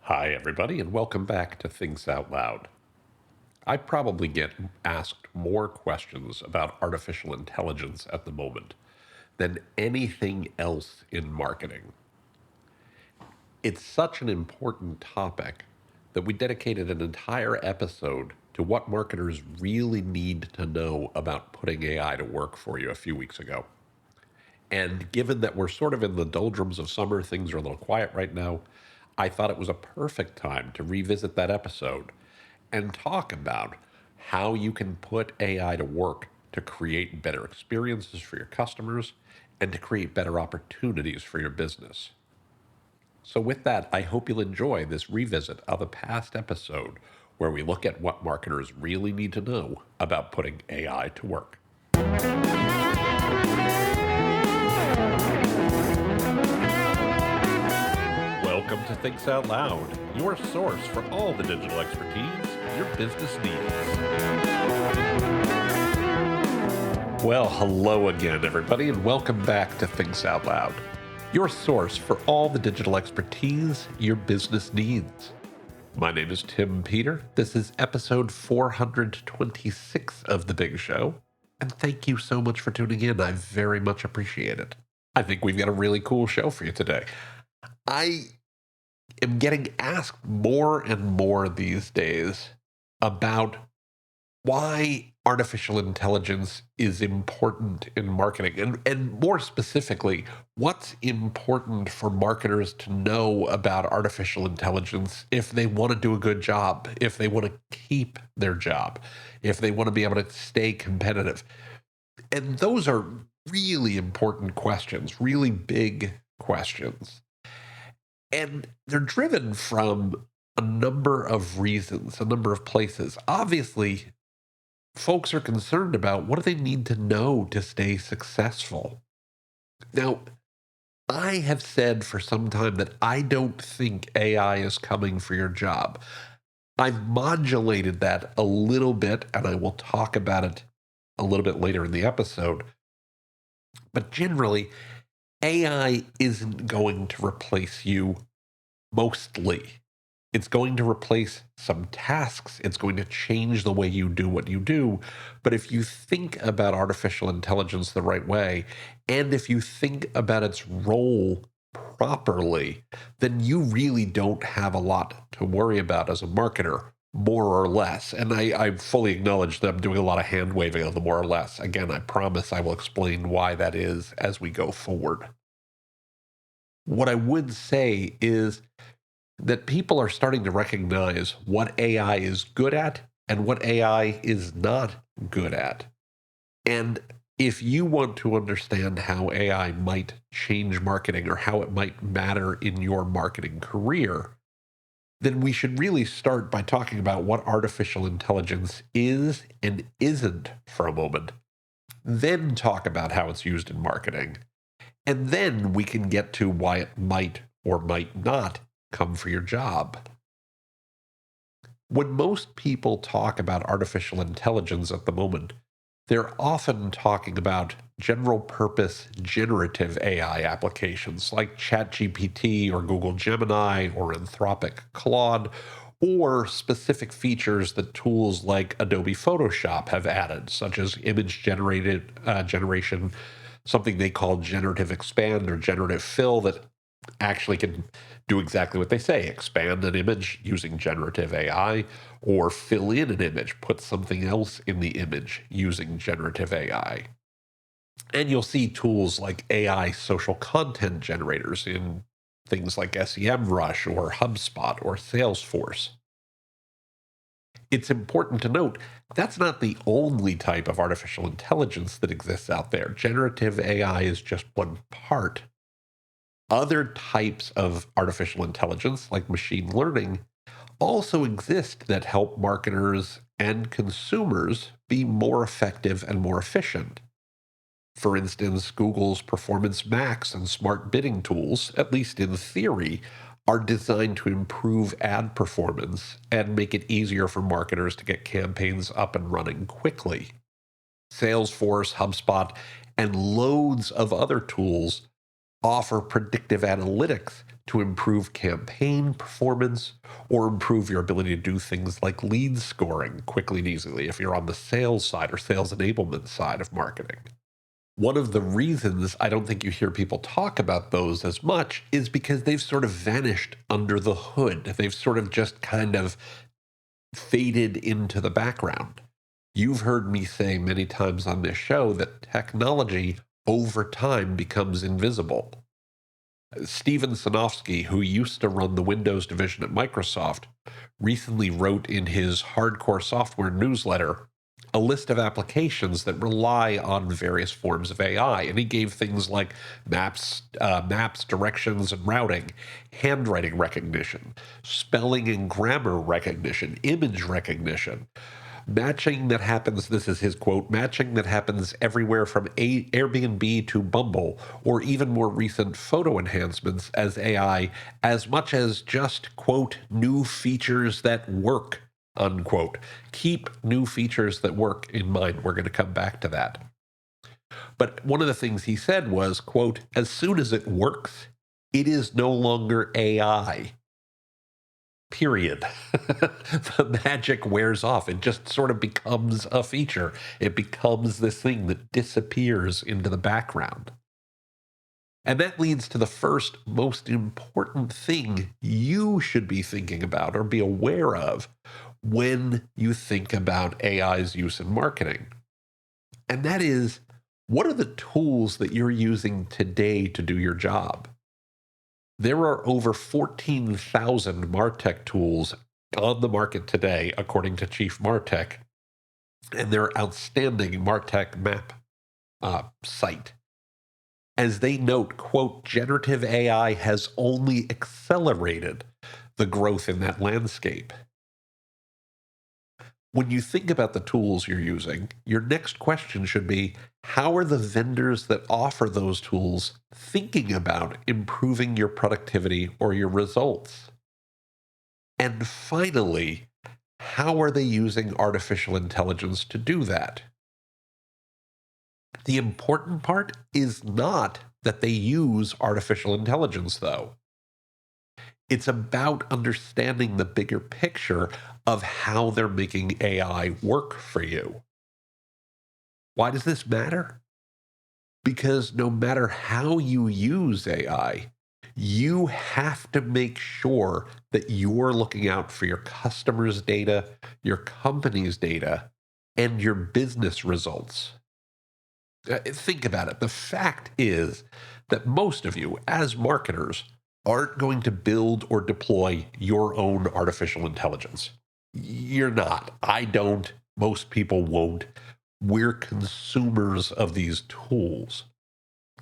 Hi, everybody, and welcome back to Things Out Loud. I probably get asked more questions about artificial intelligence at the moment than anything else in marketing. It's such an important topic that we dedicated an entire episode to what marketers really need to know about putting AI to work for you a few weeks ago. And given that we're sort of in the doldrums of summer, things are a little quiet right now, I thought it was a perfect time to revisit that episode and talk about how you can put AI to work to create better experiences for your customers and to create better opportunities for your business. So, with that, I hope you'll enjoy this revisit of a past episode where we look at what marketers really need to know about putting AI to work. Welcome to Thinks Out Loud, your source for all the digital expertise your business needs. Well, hello again, everybody, and welcome back to Thinks Out Loud, your source for all the digital expertise your business needs. My name is Tim Peter. This is episode 426 of The Big Show, and thank you so much for tuning in. I very much appreciate it. I think we've got a really cool show for you today. I am getting asked more and more these days about why artificial intelligence is important in marketing, and more specifically, what's important for marketers to know about artificial intelligence if they want to do a good job, if they want to keep their job, if they want to be able to stay competitive. And those are really important questions, really big questions. And they're driven from a number of reasons, a number of places. Obviously, folks are concerned about what do they need to know to stay successful. Now, I have said for some time that I don't think AI is coming for your job. I've modulated that a little bit, and I will talk about it a little bit later in the episode. But generally, AI isn't going to replace you mostly. It's going to replace some tasks. It's going to change the way you do what you do. But if you think about artificial intelligence the right way, and if you think about its role properly, then you really don't have a lot to worry about as a marketer, more or less. And I fully acknowledge that I'm doing a lot of hand waving on the more or less. Again, I promise I will explain why that is as we go forward. What I would say is that people are starting to recognize what AI is good at and what AI is not good at. And if you want to understand how AI might change marketing or how it might matter in your marketing career, then we should really start by talking about what artificial intelligence is and isn't for a moment. Then talk about how it's used in marketing. And then we can get to why it might or might not come for your job. When most people talk about artificial intelligence at the moment, they're often talking about general purpose generative AI applications like ChatGPT or Google Gemini or Anthropic Claude, or specific features that tools like Adobe Photoshop have added, such as image generation, something they call generative expand or generative fill that actually can do exactly what they say, expand an image using generative AI, or fill in an image, put something else in the image using generative AI. And you'll see tools like AI social content generators in things like SEMrush or HubSpot or Salesforce. It's important to note that's not the only type of artificial intelligence that exists out there. Generative AI is just one part. Other types of artificial intelligence, like machine learning, also exist that help marketers and consumers be more effective and more efficient. For instance, Google's Performance Max and smart bidding tools, at least in theory, are designed to improve ad performance and make it easier for marketers to get campaigns up and running quickly. Salesforce, HubSpot, and loads of other tools offer predictive analytics to improve campaign performance or improve your ability to do things like lead scoring quickly and easily if you're on the sales side or sales enablement side of marketing. One of the reasons I don't think you hear people talk about those as much is because they've sort of vanished under the hood. They've sort of just kind of faded into the background. You've heard me say many times on this show that technology over time becomes invisible. Steven Sinofsky, who used to run the Windows division at Microsoft, recently wrote in his Hardcore Software newsletter a list of applications that rely on various forms of AI. And he gave things like maps, directions and routing, handwriting recognition, spelling and grammar recognition, image recognition, matching that happens, this is his quote, matching that happens everywhere from Airbnb to Bumble, or even more recent photo enhancements as AI, as much as just, quote, new features that work, unquote. Keep new features that work in mind. We're going to come back to that. But one of the things he said was, quote, as soon as it works, it is no longer AI. Period. The magic wears off. It just sort of becomes a feature. It becomes this thing that disappears into the background. And that leads to the first most important thing you should be thinking about or be aware of when you think about AI's use in marketing. And that is, what are the tools that you're using today to do your job? There are over 14,000 MarTech tools on the market today, according to Chief MarTech, and their outstanding MarTech map site. As they note, quote, generative AI has only accelerated the growth in that landscape. When you think about the tools you're using, your next question should be, how are the vendors that offer those tools thinking about improving your productivity or your results? And finally, how are they using artificial intelligence to do that? The important part is not that they use artificial intelligence, though. It's about understanding the bigger picture of how they're making AI work for you. Why does this matter? Because no matter how you use AI, you have to make sure that you're looking out for your customers' data, your company's data, and your business results. Think about it. The fact is that most of you, as marketers, aren't going to build or deploy your own artificial intelligence. You're not. I don't. Most people won't. We're consumers of these tools.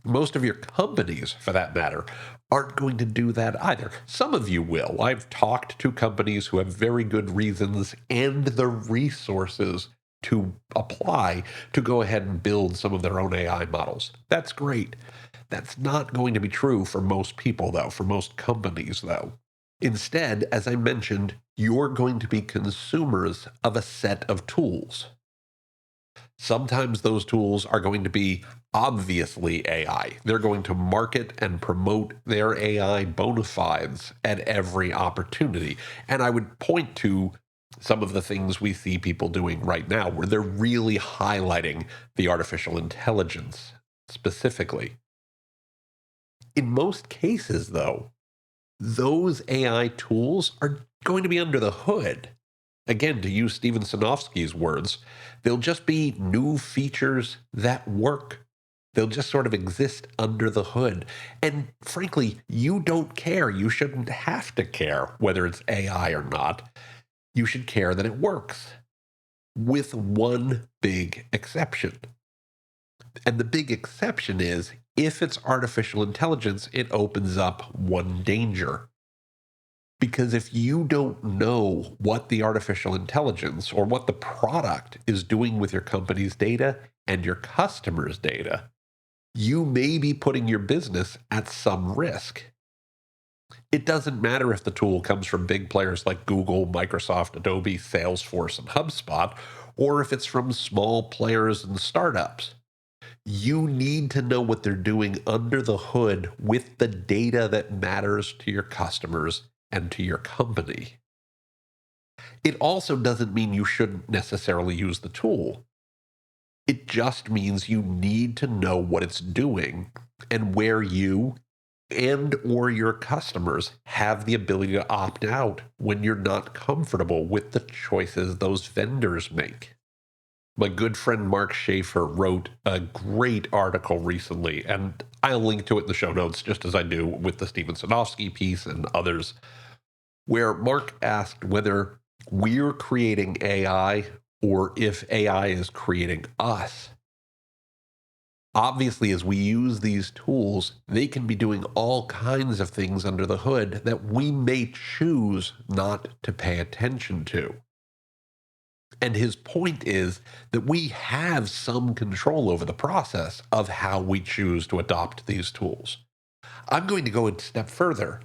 Most of your companies, for that matter, aren't going to do that either. Some of you will. I've talked to companies who have very good reasons and the resources to apply to go ahead and build some of their own AI models. That's great. That's not going to be true for most people, though, for most companies, though. Instead, as I mentioned, you're going to be consumers of a set of tools. Sometimes those tools are going to be obviously AI. They're going to market and promote their AI bona fides at every opportunity. And I would point to some of the things we see people doing right now where they're really highlighting the artificial intelligence specifically. In most cases, though, those AI tools are going to be under the hood. Again, to use Steven Sinofsky's words, they'll just be new features that work. They'll just sort of exist under the hood. And frankly, you don't care. You shouldn't have to care whether it's AI or not. You should care that it works, with one big exception. And the big exception is, if it's artificial intelligence, it opens up one danger. Because if you don't know what the artificial intelligence or what the product is doing with your company's data and your customers' data, you may be putting your business at some risk. It doesn't matter if the tool comes from big players like Google, Microsoft, Adobe, Salesforce, and HubSpot, or if it's from small players and startups. You need to know what they're doing under the hood with the data that matters to your customers and to your company. It also doesn't mean you shouldn't necessarily use the tool. It just means you need to know what it's doing and where you and or your customers have the ability to opt out when you're not comfortable with the choices those vendors make. My good friend Mark Schaefer wrote a great article recently, and I'll link to it in the show notes, just as I do with the Steven Sanofsky piece and others, where Mark asked whether we're creating AI or if AI is creating us. Obviously, as we use these tools, they can be doing all kinds of things under the hood that we may choose not to pay attention to. And his point is that we have some control over the process of how we choose to adopt these tools. I'm going to go a step further.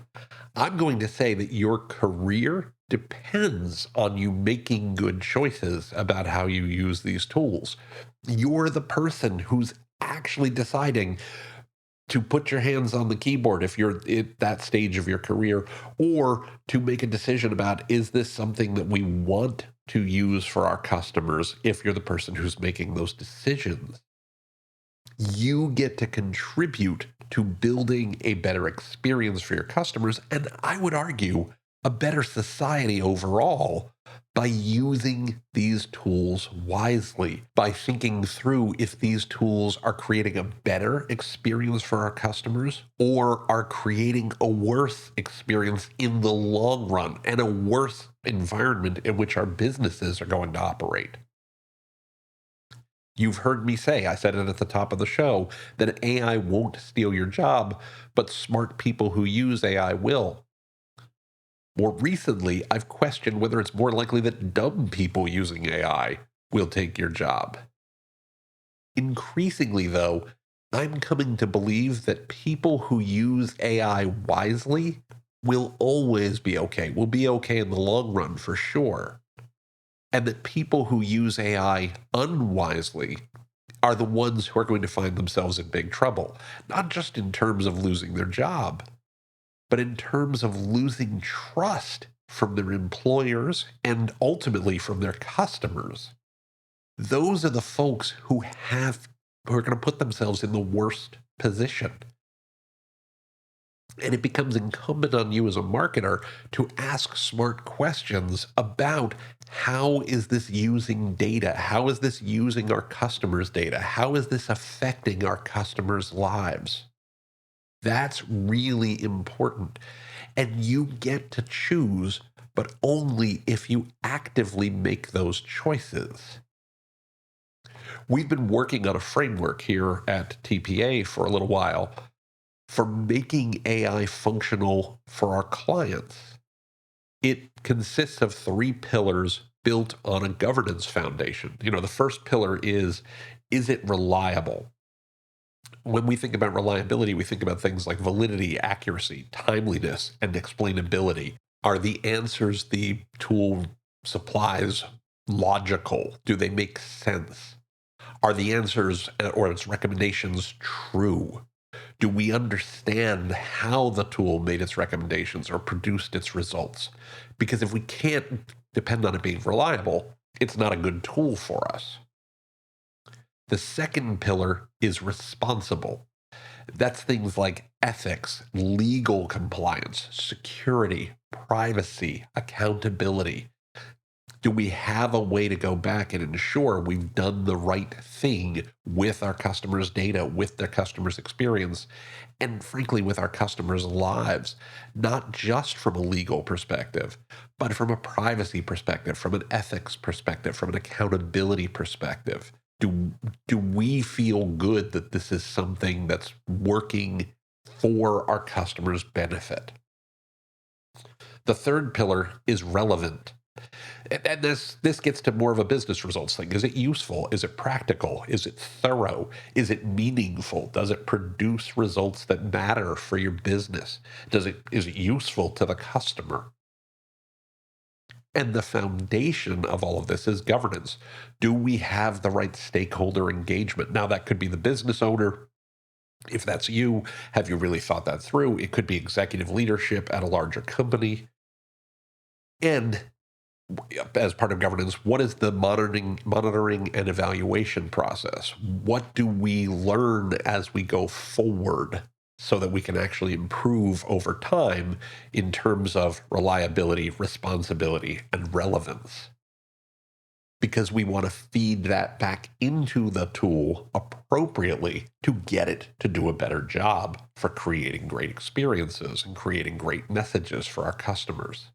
I'm going to say that your career depends on you making good choices about how you use these tools. You're the person who's actually deciding to put your hands on the keyboard if you're at that stage of your career, or to make a decision about, is this something that we want to use for our customers if you're the person who's making those decisions. You get to contribute to building a better experience for your customers, and I would argue a better society overall by using these tools wisely, by thinking through if these tools are creating a better experience for our customers or are creating a worse experience in the long run and a worse environment in which our businesses are going to operate. You've heard me say, I said it at the top of the show, that AI won't steal your job, but smart people who use AI will. More recently, I've questioned whether it's more likely that dumb people using AI will take your job. Increasingly, though, I'm coming to believe that people who use AI wisely will always be okay, will be okay in the long run for sure. And that people who use AI unwisely are the ones who are going to find themselves in big trouble, not just in terms of losing their job, but in terms of losing trust from their employers and ultimately from their customers. Those are the folks who are going to put themselves in the worst position. And it becomes incumbent on you as a marketer to ask smart questions about how is this using data? How is this using our customers' data? How is this affecting our customers' lives? That's really important. And you get to choose, but only if you actively make those choices. We've been working on a framework here at TPA for a little while for making AI functional for our clients. It consists of 3 pillars built on a governance foundation. The first pillar is it reliable? When we think about reliability, we think about things like validity, accuracy, timeliness, and explainability. Are the answers the tool supplies logical? Do they make sense? Are the answers or its recommendations true? Do we understand how the tool made its recommendations or produced its results? Because if we can't depend on it being reliable, it's not a good tool for us. The second pillar is responsible. That's things like ethics, legal compliance, security, privacy, accountability. Do we have a way to go back and ensure we've done the right thing with our customers' data, with their customers' experience, and frankly, with our customers' lives, not just from a legal perspective, but from a privacy perspective, from an ethics perspective, from an accountability perspective? Do we feel good that this is something that's working for our customers' benefit? The third pillar is relevant. And this gets to more of a business results thing. Is it useful? Is it practical? Is it thorough? Is it meaningful? Does it produce results that matter for your business? Is it useful to the customer? And the foundation of all of this is governance. Do we have the right stakeholder engagement? Now, that could be the business owner. If that's you, have you really thought that through? It could be executive leadership at a larger company. And as part of governance, what is the monitoring and evaluation process? What do we learn as we go forward so that we can actually improve over time in terms of reliability, responsibility, and relevance? Because we want to feed that back into the tool appropriately to get it to do a better job for creating great experiences and creating great messages for our customers.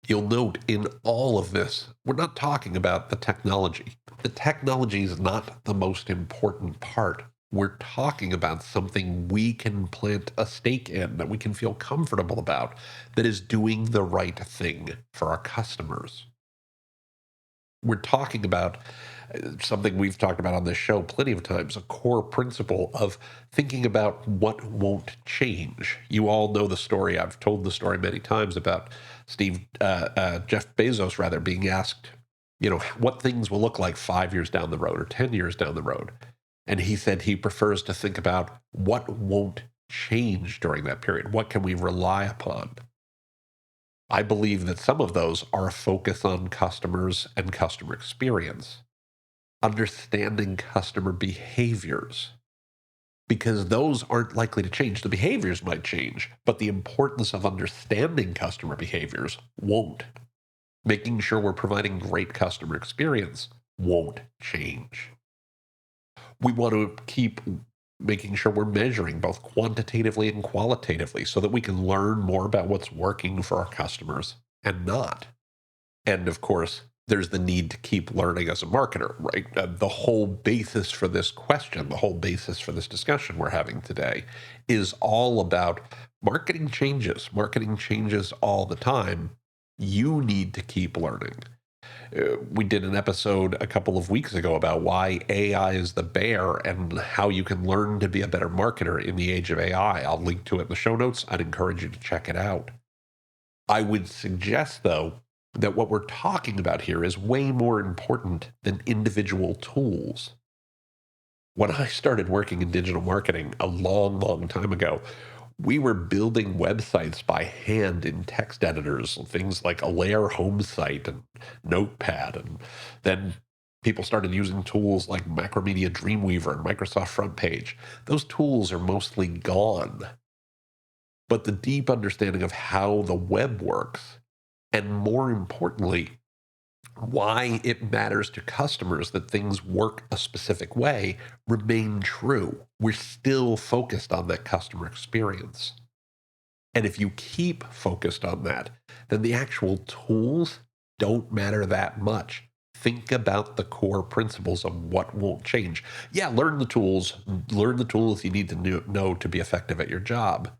You'll note in all of this, we're not talking about the technology. The technology is not the most important part. We're talking about something we can plant a stake in, that we can feel comfortable about, that is doing the right thing for our customers. We're talking about something we've talked about on this show plenty of times, a core principle of thinking about what won't change. You all know the story. I've told the story many times about Jeff Bezos, rather, being asked, what things will look like 5 years down the road or 10 years down the road. And he said he prefers to think about what won't change during that period. What can we rely upon? I believe that some of those are a focus on customers and customer experience, understanding customer behaviors, because those aren't likely to change. The behaviors might change, but the importance of understanding customer behaviors won't. Making sure we're providing great customer experience won't change. We want to keep making sure we're measuring both quantitatively and qualitatively so that we can learn more about what's working for our customers and not. And of course, there's the need to keep learning as a marketer, right? The whole basis for this question, the whole basis for this discussion we're having today is all about marketing changes. Marketing changes all the time. You need to keep learning. We did an episode a couple of weeks ago about why AI is the bear and how you can learn to be a better marketer in the age of AI. I'll link to it in the show notes. I'd encourage you to check it out. I would suggest, though, that what we're talking about here is way more important than individual tools. When I started working in digital marketing a long, long time ago, we were building websites by hand in text editors, things like Alair Home Site and Notepad. And then people started using tools like Macromedia Dreamweaver and Microsoft Front Page. Those tools are mostly gone. But the deep understanding of how the web works, and more importantly, why it matters to customers that things work a specific way, remain true. We're still focused on that customer experience. And if you keep focused on that, then the actual tools don't matter that much. Think about the core principles of what won't change. Yeah, learn the tools you need to know to be effective at your job.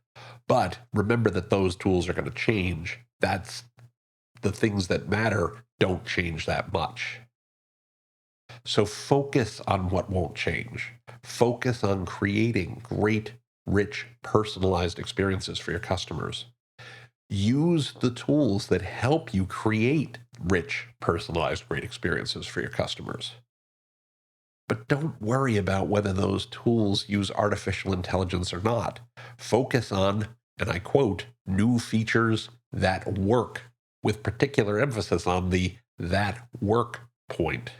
But remember that those tools are going to change. That's the things that matter don't change that much. So focus on what won't change. Focus on creating great, rich, personalized experiences for your customers. Use the tools that help you create rich, personalized, great experiences for your customers. But don't worry about whether those tools use artificial intelligence or not. Focus on, and I quote, new features that work, with particular emphasis on the that work point.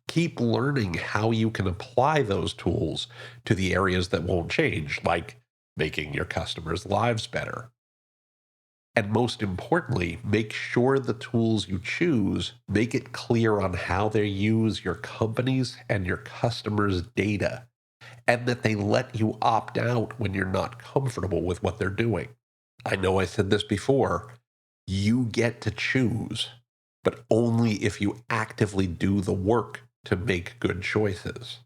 Keep learning how you can apply those tools to the areas that won't change, like making your customers' lives better. And most importantly, make sure the tools you choose make it clear on how they use your company's and your customers' data, and that they let you opt out when you're not comfortable with what they're doing. I know I said this before. You get to choose, but only if you actively do the work to make good choices.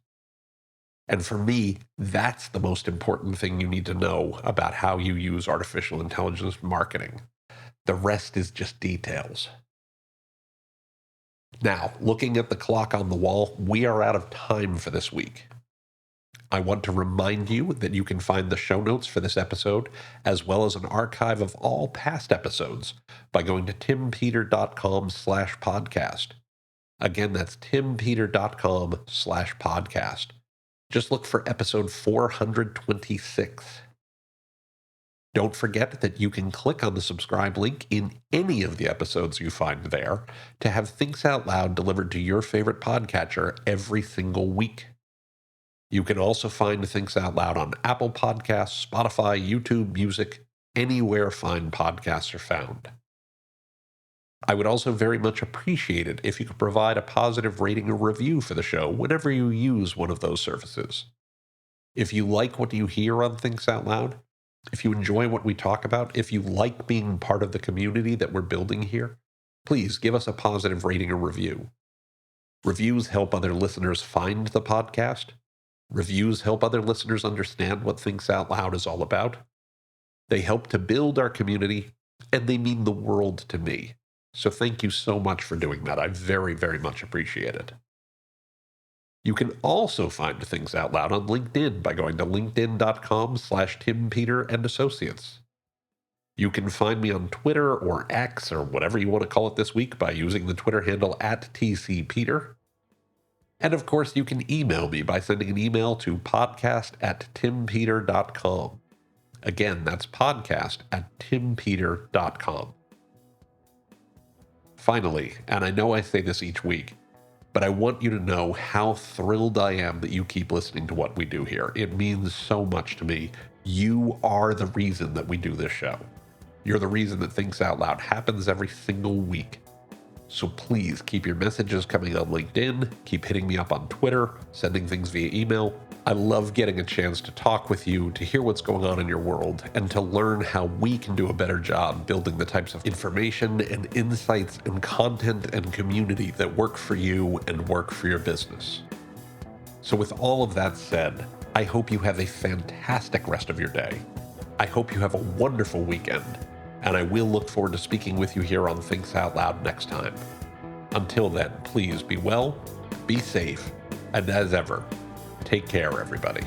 And for me, that's the most important thing you need to know about how you use artificial intelligence marketing. The rest is just details. Now, looking at the clock on the wall, we are out of time for this week. I want to remind you that you can find the show notes for this episode, as well as an archive of all past episodes, by going to timpeter.com/podcast. Again, that's timpeter.com/podcast. Just look for episode 426. Don't forget that you can click on the subscribe link in any of the episodes you find there to have Thinks Out Loud delivered to your favorite podcatcher every single week. You can also find Thinks Out Loud on Apple Podcasts, Spotify, YouTube Music, anywhere fine podcasts are found. I would also very much appreciate it if you could provide a positive rating or review for the show whenever you use one of those services. If you like what you hear on Thinks Out Loud, if you enjoy what we talk about, if you like being part of the community that we're building here, please give us a positive rating or review. Reviews help other listeners find the podcast. Reviews help other listeners understand what Thinks Out Loud is all about. They help to build our community, and they mean the world to me. So thank you so much for doing that. I very, very much appreciate it. You can also find Things Out Loud on LinkedIn by going to linkedin.com/TimPeterAndAssociates. You can find me on Twitter or X or whatever you want to call it this week by using the Twitter handle @TCPeter. And of course, you can email me by sending an email to podcast@timpeter.com. Again, that's podcast@timpeter.com. Finally, and I know I say this each week, but I want you to know how thrilled I am that you keep listening to what we do here. It means so much to me. You are the reason that we do this show. You're the reason that Thinks Out Loud happens every single week. So please keep your messages coming on LinkedIn, keep hitting me up on Twitter, sending things via email. I love getting a chance to talk with you, to hear what's going on in your world, and to learn how we can do a better job building the types of information and insights and content and community that work for you and work for your business. So with all of that said, I hope you have a fantastic rest of your day. I hope you have a wonderful weekend. And I will look forward to speaking with you here on Thinks Out Loud next time. Until then, please be well, be safe, and as ever, take care, everybody.